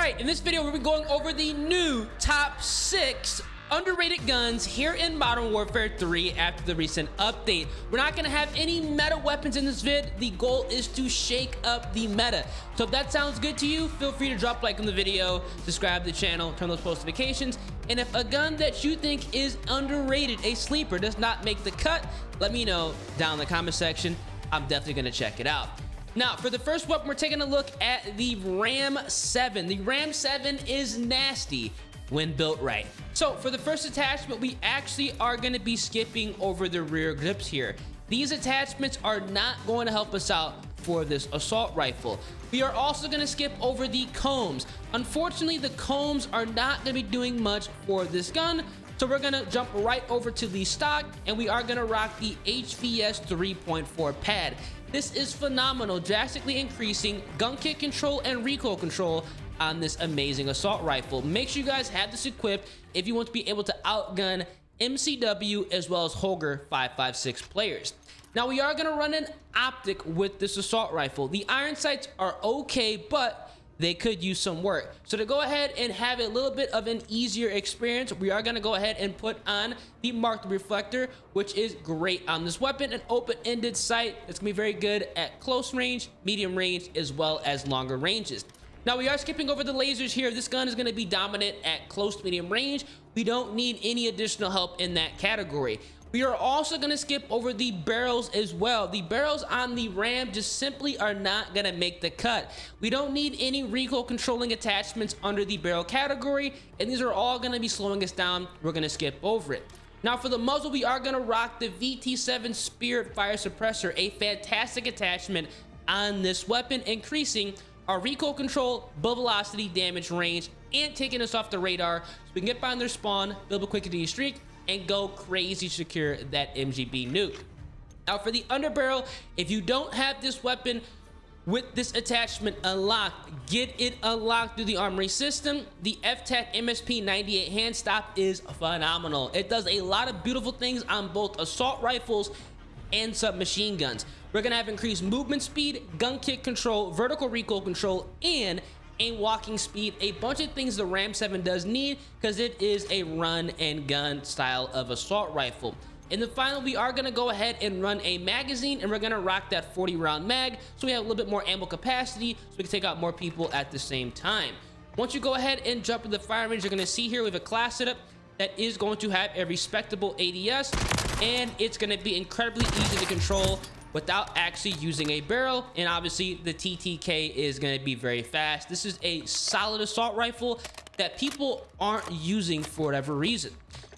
Alright, in this video we'll be going over the new top 6 underrated guns here in Modern Warfare 3 after the recent update. We're not going to have any meta weapons in this vid. The goal is to shake up the meta. So if that sounds good to you, feel free to drop a like on the video, subscribe to the channel, turn those post notifications, and if a gun that you think is underrated, a sleeper, does not make the cut, let me know down in the comment section. I'm definitely going to check it out. Now, for the first weapon, we're taking a look at the Ram 7. The Ram 7 is nasty when built right. So for the first attachment, we actually are going to be skipping over the rear grips here. These attachments are not going to help us out for this assault rifle. We are also going to skip over the combs. Unfortunately, the combs are not going to be doing much for this gun. So we're going to jump right over to the stock, and we are going to rock the HVS 3.4 pad. This is phenomenal, drastically increasing gun kick control and recoil control on this amazing assault rifle. Make sure you guys have this equipped if you want to be able to outgun MCW as well as Holger 556 players. Now we are going to run an optic with this assault rifle. The iron sights are okay, but they could use some work. So to go ahead and have a little bit of an easier experience, we are gonna go ahead and put on the marked reflector, which is great on this weapon, an open-ended sight. It's gonna be very good at close range, medium range, as well as longer ranges. Now we are skipping over the lasers here. This gun is gonna be dominant at close to medium range. We don't need any additional help in that category. We are also going to skip over the barrels as well. The barrels on the Ram just simply are not going to make the cut. We don't need any recoil controlling attachments under the barrel category, and these are all going to be slowing us down. We're going to skip over it. Now for the muzzle, we are going to rock the VT7 Spirit Fire Suppressor, a fantastic attachment on this weapon, increasing our recoil control, bullet velocity, damage range, and taking us off the radar so we can get behind their spawn, build a quick continuous streak, and go crazy secure that MGB nuke. Now for the underbarrel, if you don't have this weapon with this attachment unlocked, get it unlocked through the armory system. The F-Tech MSP 98 hand stop is phenomenal. It does a lot of beautiful things on both assault rifles and submachine guns. We're gonna have increased movement speed, gun kick control, vertical recoil control, and aim walking speed, a bunch of things the Ram 7 does need because it is a run and gun style of assault rifle. In the final, we are going to go ahead and run a magazine, and we're going to rock that 40 round mag so we have a little bit more ammo capacity so we can take out more people at the same time. Once you go ahead and jump to the fire range, you're going to see here we have a class setup that is going to have a respectable ADS, and it's going to be incredibly easy to control without actually using a barrel, and obviously the TTK is going to be very fast. This is a solid assault rifle that people aren't using for whatever reason.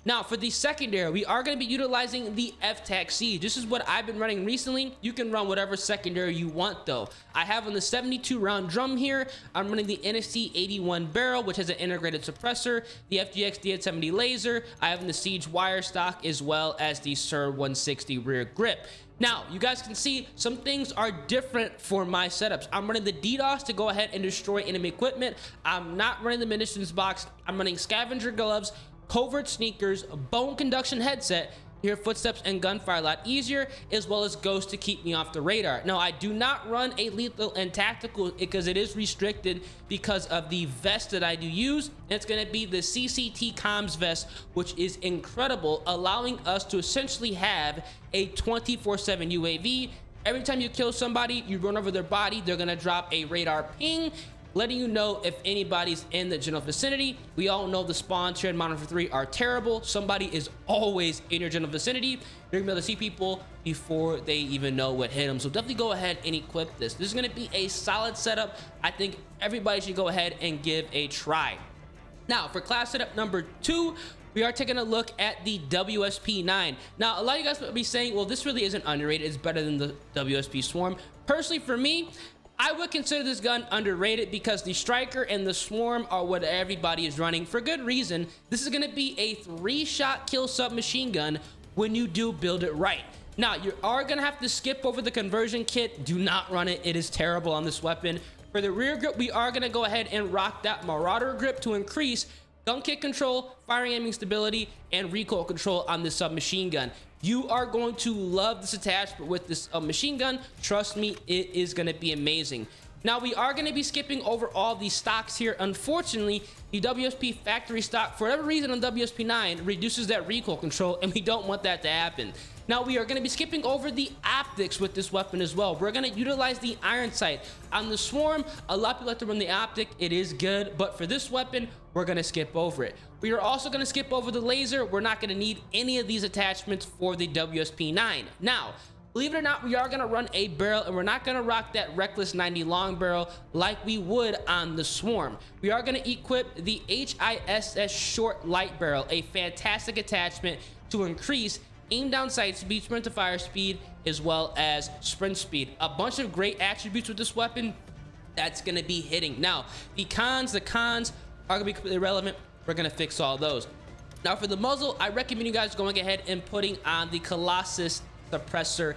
Now for the secondary, we are going to be utilizing the F-Tac Siege. This is what I've been running recently. You can run whatever secondary you want though. I have on the 72 round drum here, I'm running the NST 81 barrel, which has an integrated suppressor, the FGX D870 laser. I have in the Siege wire stock as well as the SIR 160 rear grip. Now, you guys can see some things are different for my setups. I'm running the DDoS to go ahead and destroy enemy equipment. I'm not running the munitions box. I'm running scavenger gloves, covert sneakers, bone conduction headset, hear footsteps and gunfire a lot easier, as well as ghost to keep me off the radar. Now, I do not run a lethal and tactical because it is restricted because of the vest that I do use. And it's going to be the CCT comms vest, which is incredible, allowing us to essentially have a 24/7 UAV. Every time you kill somebody, you run over their body, they're going to drop a radar ping, letting you know if anybody's in the general vicinity. We all know the spawns here in Modern Warfare 3 are terrible. Somebody is always in your general vicinity. You're gonna be able to see people before they even know what hit them. So definitely go ahead and equip this. This is gonna be a solid setup. I think everybody should go ahead and give a try. Now for class setup number 2, we are taking a look at the WSP-9. Now, a lot of you guys might be saying, well, this really isn't underrated. It's better than the WSP Swarm. Personally, for me, I would consider this gun underrated because the Striker and the Swarm are what everybody is running for good reason. This is going to be a 3-shot kill submachine gun when you do build it right. Now, you are going to have to skip over the conversion kit. Do not run it. It is terrible on this weapon. For the rear grip, we are going to go ahead and rock that Marauder grip to increase gun kick control, firing aiming stability, and recoil control on this submachine gun. You are going to love this attachment with this machine gun. Trust me, it is going to be amazing. Now we are going to be skipping over all these stocks here. Unfortunately, the WSP factory stock, for whatever reason on WSP9, reduces that recoil control, and we don't want that to happen. Now we are going to be skipping over the optics with this weapon as well. We're going to utilize the iron sight. On the Swarm, a lot of people like to run the optic. It is good, but for this weapon, we're going to skip over it. We are also going to skip over the laser. We're not going to need any of these attachments for the WSP9. Now, believe it or not, we are going to run a barrel, and we're not going to rock that Reckless 90 long barrel like we would on the Swarm. We are going to equip the HISS short light barrel, a fantastic attachment to increase aim down sight speed, sprint to fire speed, as well as sprint speed. A bunch of great attributes with this weapon that's going to be hitting. Now, the cons are going to be completely irrelevant. We're going to fix all those. Now, for the muzzle, I recommend you guys going ahead and putting on the Colossus Suppressor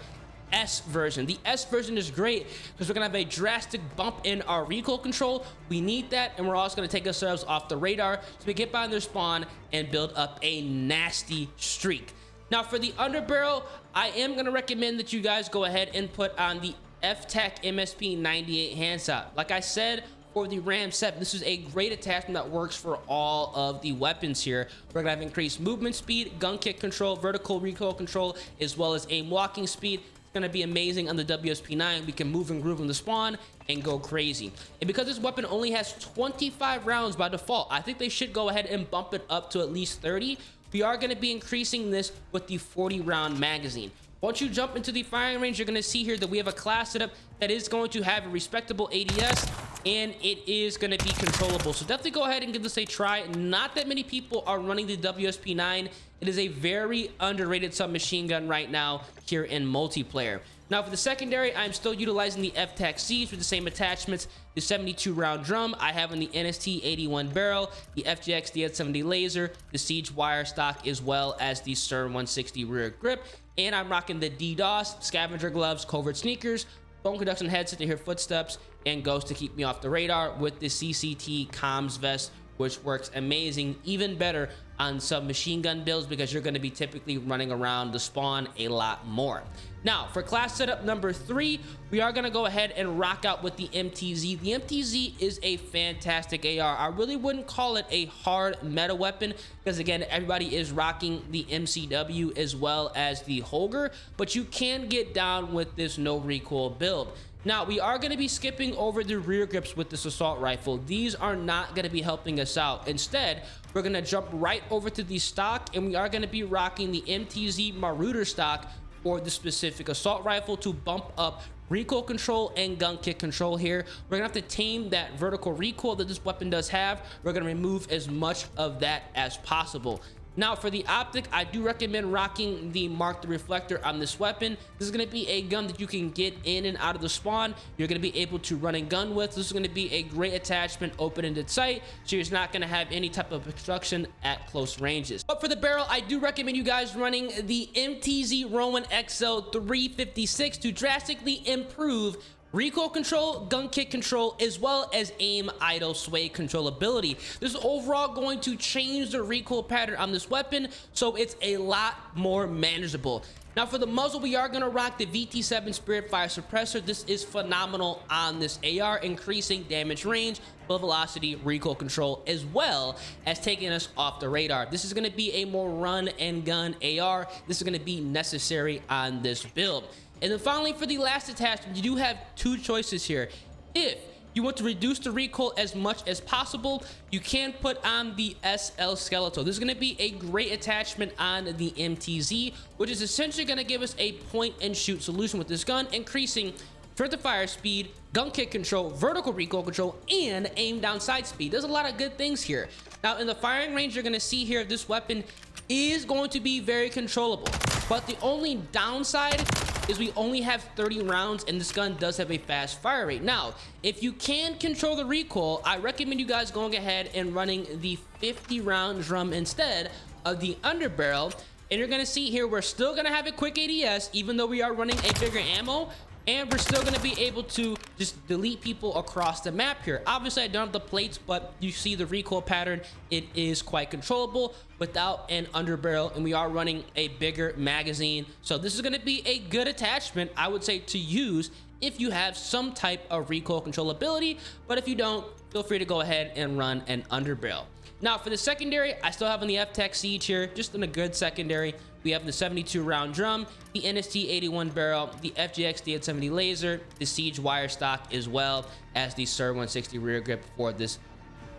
S version. The S version is great because we're gonna have a drastic bump in our recoil control. We need that, and we're also gonna take ourselves off the radar so we get by their spawn and build up a nasty streak. Now for the underbarrel, I am gonna recommend that you guys go ahead and put on the F-Tech MSP 98 handshot. Like I said, for the Ram 7, this is a great attachment that works for all of the weapons here. We're gonna have increased movement speed, gun kick control, vertical recoil control, as well as aim walking speed. It's gonna be amazing on the WSP9. We can move and groove in the spawn and go crazy. And because this weapon only has 25 rounds by default, I think they should go ahead and bump it up to at least 30. We are gonna be increasing this with the 40 round magazine. Once you jump into the firing range, you're going to see here that we have a class setup that is going to have a respectable ADS, and it is going to be controllable. So definitely go ahead and give this a try. Not that many people are running the WSP9. It is a very underrated submachine gun right now here in multiplayer. Now for the secondary, I'm still utilizing the F-Tac Siege with the same attachments. The 72 round drum I have on the NST 81 barrel, the FGX DX70 laser, the Siege wire stock, as well as the CERN 160 rear grip. And I'm rocking the DDoS, scavenger gloves, covert sneakers, bone conduction headset to hear footsteps, and ghost to keep me off the radar with the CCT comms vest, which works amazing, even better on submachine gun builds because you're going to be typically running around the spawn a lot more. Now, for class setup number 3, we are going to go ahead and rock out with the MTZ. The MTZ is a fantastic AR. I really wouldn't call it a hard meta weapon because, again, everybody is rocking the MCW as well as the Holger, but you can get down with this no recoil build. Now, we are going to be skipping over the rear grips with this assault rifle. These are not going to be helping us out. Instead, we're going to jump right over to the stock, and we are going to be rocking the MTZ Marauder stock for the specific assault rifle to bump up recoil control and gun kick control here. We're gonna have to tame that vertical recoil that this weapon does have. We're gonna remove as much of that as possible. Now for the optic, I do recommend rocking the Mark the Reflector on this weapon. This is going to be a gun that you can get in and out of the spawn. You're going to be able to run and gun with. This is going to be a great attachment, open-ended sight, so you're not going to have any type of obstruction at close ranges. But for the barrel, I do recommend you guys running the MTZ Rowan XL 356 to drastically improve recoil control, gun kick control, as well as aim idle sway controllability. This is overall going to change the recoil pattern on this weapon, so it's a lot more manageable. Now for the muzzle, we are going to rock the VT7 Spirit Fire Suppressor. This is phenomenal on this AR, increasing damage range, bullet velocity, recoil control, as well as taking us off the radar. This is going to be a more run and gun AR. This is going to be necessary on this build. And then finally, for the last attachment, you do have two choices here. If you want to reduce the recoil as much as possible, you can put on the SL Skeletal. This is going to be a great attachment on the MTZ, which is essentially going to give us a point and shoot solution with this gun, increasing sprint to fire speed, gun kick control, vertical recoil control, and aim down sight speed. There's a lot of good things here. Now in the firing range, you're going to see here this weapon is going to be very controllable, but the only downside is we only have 30 rounds, and this gun does have a fast fire rate. Now, if you can control the recoil, I recommend you guys going ahead and running the 50 round drum instead of the underbarrel. And you're gonna see here, we're still gonna have a quick ADS, even though we are running a bigger ammo, and we're still gonna be able to just delete people across the map here. Obviously, I don't have the plates, but you see the recoil pattern. It is quite controllable without an underbarrel, and we are running a bigger magazine. So this is gonna be a good attachment, I would say, to use if you have some type of recoil controllability, but if you don't, feel free to go ahead and run an underbarrel. Now for the secondary, I still have on the F-Tech Siege here, just in a good secondary. We have the 72 round drum, the NST 81 barrel, the FGX D870 laser, the Siege wire stock, as well as the SIR 160 rear grip for this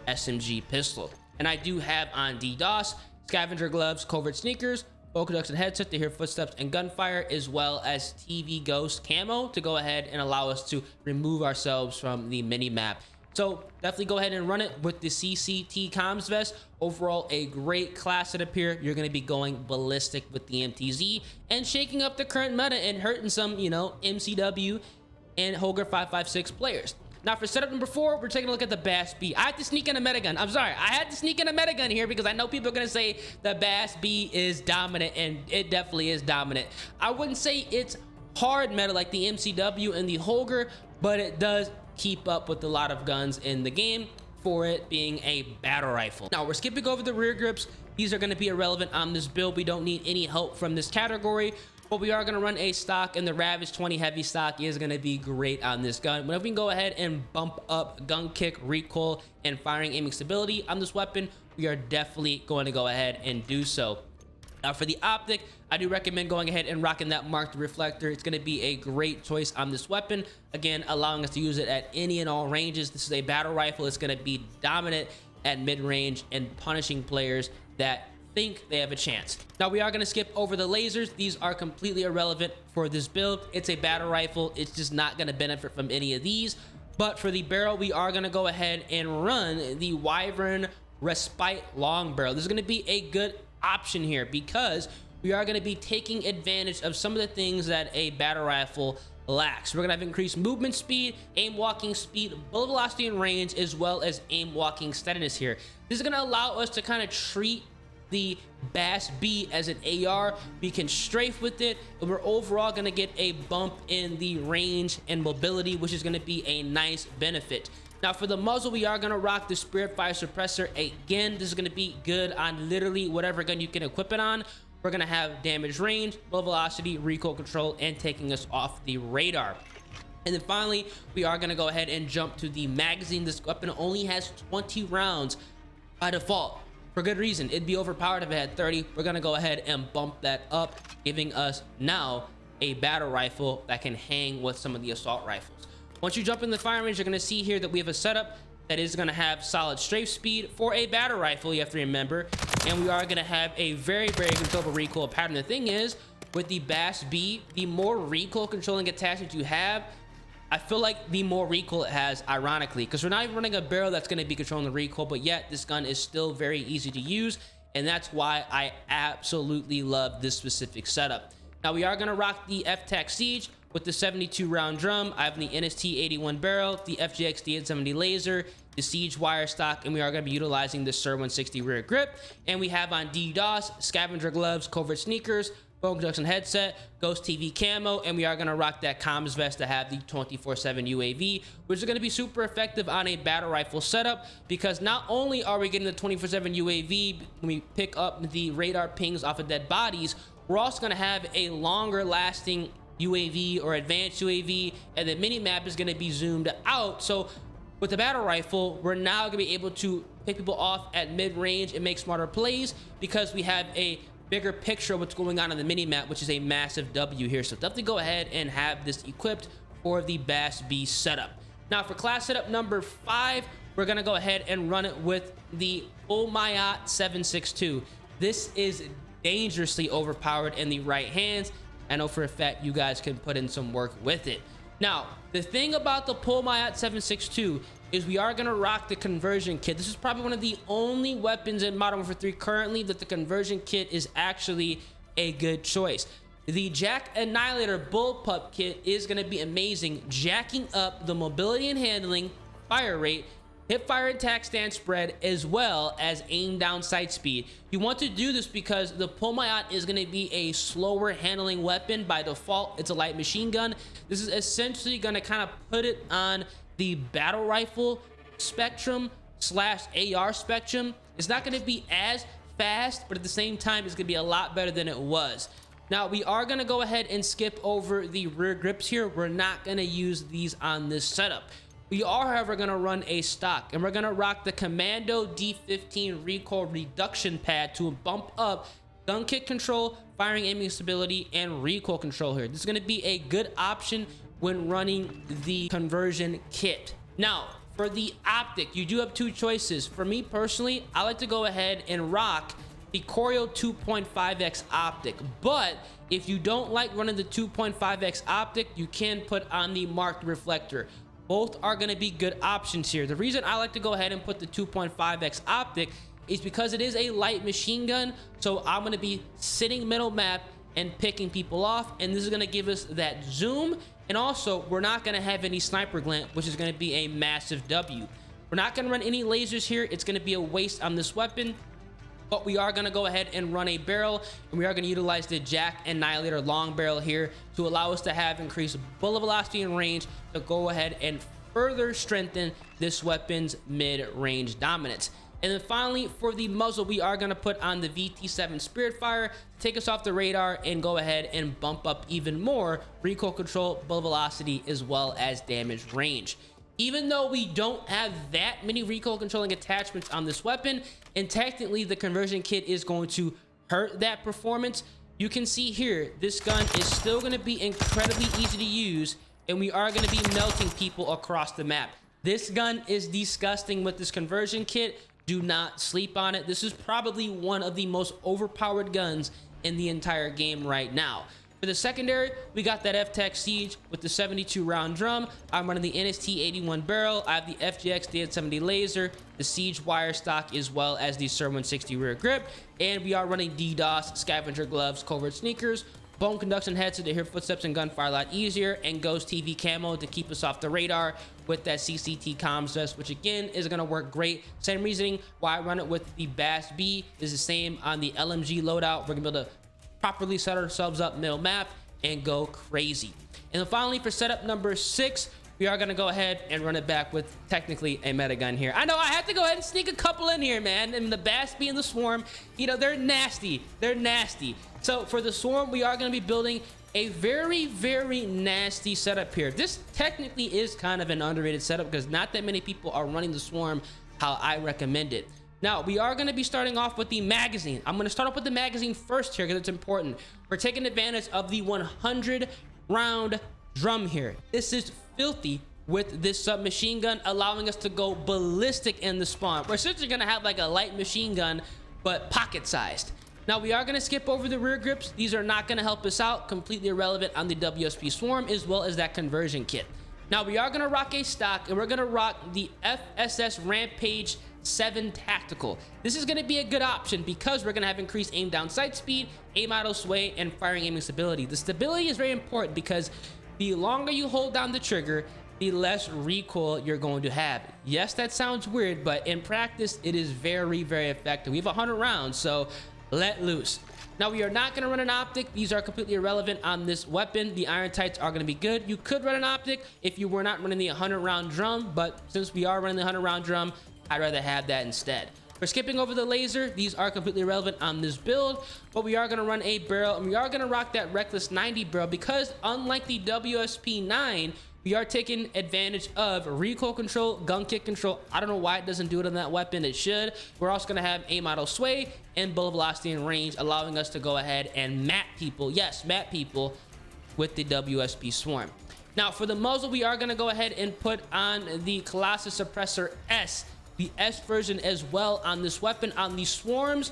SMG pistol. And I do have on DDoS, scavenger gloves, covert sneakers, polka dots and headset to hear footsteps and gunfire, as well as TV ghost camo to go ahead and allow us to remove ourselves from the mini map. So definitely go ahead and run it with the CCT comms vest. Overall, a great class setup here. You're going to be going ballistic with the MTZ and shaking up the current meta and hurting some, you know, MCW and Holger 556 players. Now for setup number 4, we're taking a look at the Bass B. I had to sneak in a metagun. I'm sorry, I had to sneak in a metagun here because I know people are going to say the Bass B is dominant, and it definitely is dominant. I wouldn't say it's hard meta like the MCW and the Holger, but it does keep up with a lot of guns in the game for it being a battle rifle. Now we're skipping over the rear grips. These are going to be irrelevant on this build. We don't need any help from this category, but we are going to run a stock, and the Ravage 20 heavy stock is going to be great on this gun. Whenever we can go ahead and bump up gun kick, recoil, and firing aiming stability on this weapon, we are definitely going to go ahead and do so. Now for the optic, I do recommend going ahead and rocking that marked reflector. It's going to be a great choice on this weapon. Again, allowing us to use it at any and all ranges. This is a battle rifle. It's going to be dominant at mid-range and punishing players that think they have a chance. Now we are going to skip over the lasers. These are completely irrelevant for this build. It's a battle rifle. It's just not going to benefit from any of these. But for the barrel, we are going to go ahead and run the Wyvern Respite long barrel. This is going to be a good option here because we are going to be taking advantage of some of the things that a battle rifle lacks. We're going to have increased movement speed, aim walking speed, bullet velocity and range, as well as aim walking steadiness here. This is going to allow us to kind of treat the Bass B as an AR. We can strafe with it, and we're overall going to get a bump in the range and mobility, which is going to be a nice benefit. Now for the muzzle, we are going to rock the Spirit Fire Suppressor. Again, this is going to be good on literally whatever gun you can equip it on. We're going to have damage range, bullet velocity, recoil control, and taking us off the radar. And then finally, we are going to go ahead and jump to the magazine. This weapon only has 20 rounds by default. For good reason. It'd be overpowered if it had 30. We're going to go ahead and bump that up, giving us now a battle rifle that can hang with some of the assault rifles. Once you jump in the firing range, you're going to see here that we have a setup that is going to have solid strafe speed for a battle rifle, you have to remember, and we are going to have a very, very controllable recoil pattern. The thing is, with the Bass B, the more recoil controlling attachment you have, I feel like the more recoil it has, ironically, because we're not even running a barrel that's going to be controlling the recoil, but yet this gun is still very easy to use, and that's why I absolutely love this specific setup. Now we are going to rock the F-Tech Siege with the 72 round drum. I have the NST 81 barrel, the FGX D870 laser, the Siege wire stock, and we are going to be utilizing the SIR 160 rear grip. And we have on DDoS, scavenger gloves, covert sneakers, bone conduction headset, ghost TV camo, and we are going to rock that comms vest to have the 24/7 UAV, which is going to be super effective on a battle rifle setup, because not only are we getting the 24/7 UAV when we pick up the radar pings off of dead bodies, we're also going to have a longer lasting UAV or advanced UAV, and the mini map is going to be zoomed out. So with the battle rifle, we're now going to be able to pick people off at mid-range and make smarter plays because we have a bigger picture of what's going on the mini map, which is a massive W here. So definitely go ahead and have this equipped for the Bass B setup. Now for class setup number 5, we're going to go ahead and run it with the PULEMYOT 762. This is dangerously overpowered in the right hands. I know for a fact you guys can put in some work with it. Now, the thing about the PULEMYOT 762 is we are going to rock the conversion kit. This is probably one of the only weapons in Modern Warfare 3 currently that the conversion kit is actually a good choice. The Jack Annihilator Bullpup kit is going to be amazing, jacking up the mobility and handling, fire rate, hip fire attack stance spread, as well as aim down sight speed. You want to do this because the PULEMYOT is going to be a slower handling weapon by default. It's a light machine gun. This is essentially going to kind of put it on the battle rifle spectrum / AR spectrum. It's not going to be as fast, but at the same time, it's going to be a lot better than it was. Now we are going to go ahead and skip over the rear grips here. We're not going to use these on this setup. We are, however, going to run a stock, and we're going to rock the Commando D15 recoil reduction pad to bump up gun kick control, firing aiming stability, and recoil control here. This is going to be a good option when running the conversion kit. Now, for the optic, you do have two choices. For me personally, I like to go ahead and rock the RECOIL 2.5x optic, but if you don't like running the 2.5x optic, you can put on the marked reflector. Both are going to be good options here. The reason I like to go ahead and put the 2.5x optic is because it is a light machine gun, so I'm going to be sitting middle map and picking people off, and this is going to give us that zoom. And also, we're not going to have any sniper glint, which is going to be a massive W. We're not going to run any lasers here. It's going to be a waste on this weapon, but we are going to go ahead and run a barrel, and we are going to utilize the Jack Annihilator long barrel here to allow us to have increased bullet velocity and range to go ahead and further strengthen this weapon's mid-range dominance. And then finally, for the muzzle, we are going to put on the VT7 Spiritfire to take us off the radar and go ahead and bump up even more recoil control, bullet velocity, as well as damage range. Even though we don't have that many recoil controlling attachments on this weapon, and technically the conversion kit is going to hurt that performance, you can see here, this gun is still going to be incredibly easy to use, and we are going to be melting people across the map. This gun is disgusting with this conversion kit. Do not sleep on it. This is probably one of the most overpowered guns in the entire game right now. For the secondary, we got that F-Tech Siege with the 72 round drum. I'm running the NST81 barrel. I have the FGX DN70 laser, the Siege wire stock, as well as the Sir 160 rear grip. And we are running DDoS, scavenger gloves, covert sneakers, bone conduction headset to hear footsteps and gunfire a lot easier, and Ghost TV camo to keep us off the radar with that CCT comms vest, which again is going to work great. Same reasoning why I run it with the Bass B is the same on the LMG loadout. We're going to be able to properly set ourselves up middle map and go crazy. And then finally, for setup number 6, we are going to go ahead and run it back with technically a meta gun here. I know I had to go ahead and sneak a couple in here, man. And the Bass B and the Swarm, you know, they're nasty. They're nasty. So for the Swarm, we are going to be building a very, very nasty setup here. This technically is kind of an underrated setup because not that many people are running the Swarm how I recommend it. Now, we are going to be starting off with the magazine. I'm going to start off with the magazine first here because it's important. We're taking advantage of the 100 round drum here. This is filthy with this submachine gun, allowing us to go ballistic in the spawn. We're essentially going to have like a light machine gun, but pocket sized. Now, we are going to skip over the rear grips. These are not going to help us out. Completely irrelevant on the WSP Swarm, as well as that conversion kit. Now, we are going to rock a stock, and we're going to rock the FSS Rampage 7 Tactical. This is going to be a good option because we're going to have increased aim down sight speed, aim idle sway, and firing aiming stability. The stability is very important because the longer you hold down the trigger, the less recoil you're going to have. Yes, that sounds weird, but in practice, it is very, very effective. We have 100 rounds, so let loose. Now, we are not going to run an optic. These are completely irrelevant on this weapon. The iron tights are going to be good. You could run an optic if you were not running the 100 round drum, but since we are running the 100 round drum, I'd rather have that instead. We're skipping over the laser. These are completely irrelevant on this build, but we are going to run a barrel, and we are going to rock that Reckless 90 barrel because unlike the WSP9, we are taking advantage of recoil control, gun kick control. I don't know why it doesn't do it on that weapon. It should. We're also going to have aim idle sway and bullet velocity and range, allowing us to go ahead and map people. Yes, map people with the WSP Swarm. Now, for the muzzle, we are going to go ahead and put on the Colossus Suppressor S, the S version as well on this weapon. On the Swarms,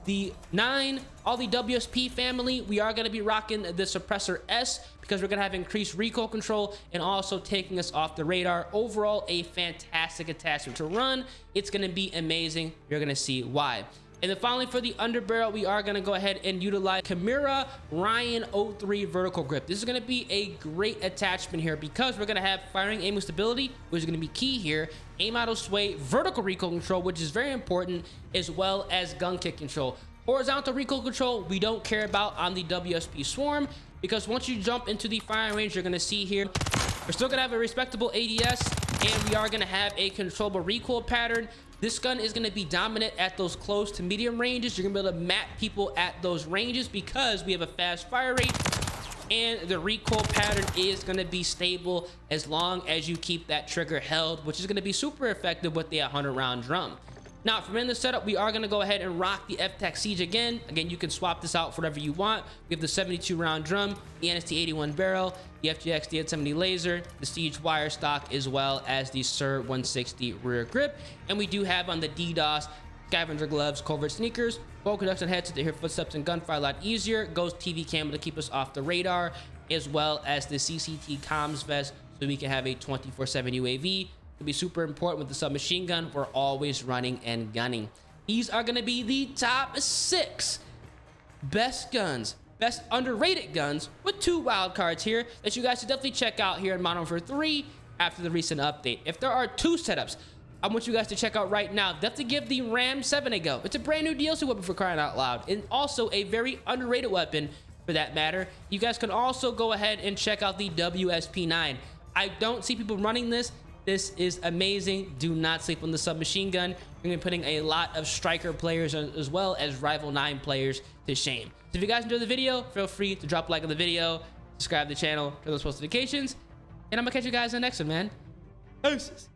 the 9, all the WSP family, we are going to be rocking the Suppressor S because we're going to have increased recoil control and also taking us off the radar. Overall, a fantastic attachment to run. It's going to be amazing. You're going to see why. And then finally, for the underbarrel, we are going to go ahead and utilize Chimera Ryan 03 vertical grip. This is going to be a great attachment here because we're going to have firing aiming stability, which is going to be key here, aim idle sway, vertical recoil control, which is very important, as well as gun kick control. Horizontal recoil control, we don't care about on the WSP Swarm because once you jump into the firing range, you're going to see here, we're still going to have a respectable ADS, and we are going to have a controllable recoil pattern. This gun is going to be dominant at those close to medium ranges. You're going to be able to map people at those ranges because we have a fast fire rate, and the recoil pattern is going to be stable as long as you keep that trigger held, which is going to be super effective with the 100 round drum. Now, from in the setup, we are going to go ahead and rock the F-Tac Siege again. Again, you can swap this out for whatever you want. We have the 72 round drum, the NST81 barrel, the FGX DN70 laser, the Siege wire stock, as well as the SIR 160 rear grip. And we do have on the DDoS scavenger gloves, covert sneakers, full conduction headset to hear footsteps and gunfire a lot easier, Ghost TV camera to keep us off the radar, as well as the CCT comms vest so we can have a 24/7 UAV. To be super important with the submachine gun. We're always running and gunning. These are going to be the top 6 best guns, best underrated guns, with 2 wild cards here that you guys should definitely check out here in Modern Warfare 3 after the recent update. If there are 2 setups I want you guys to check out right now, definitely give the Ram 7 a go. It's a brand new DLC weapon, for crying out loud, and also a very underrated weapon for that matter. You guys can also go ahead and check out the WSP9. I don't see people running this. This is amazing. Do not sleep on the submachine gun. You're going to be putting a lot of striker players as well as Rival 9 players to shame. So if you guys enjoyed the video, feel free to drop a like on the video, subscribe to the channel, turn those post notifications, and I'm going to catch you guys in the next one, man. Peace.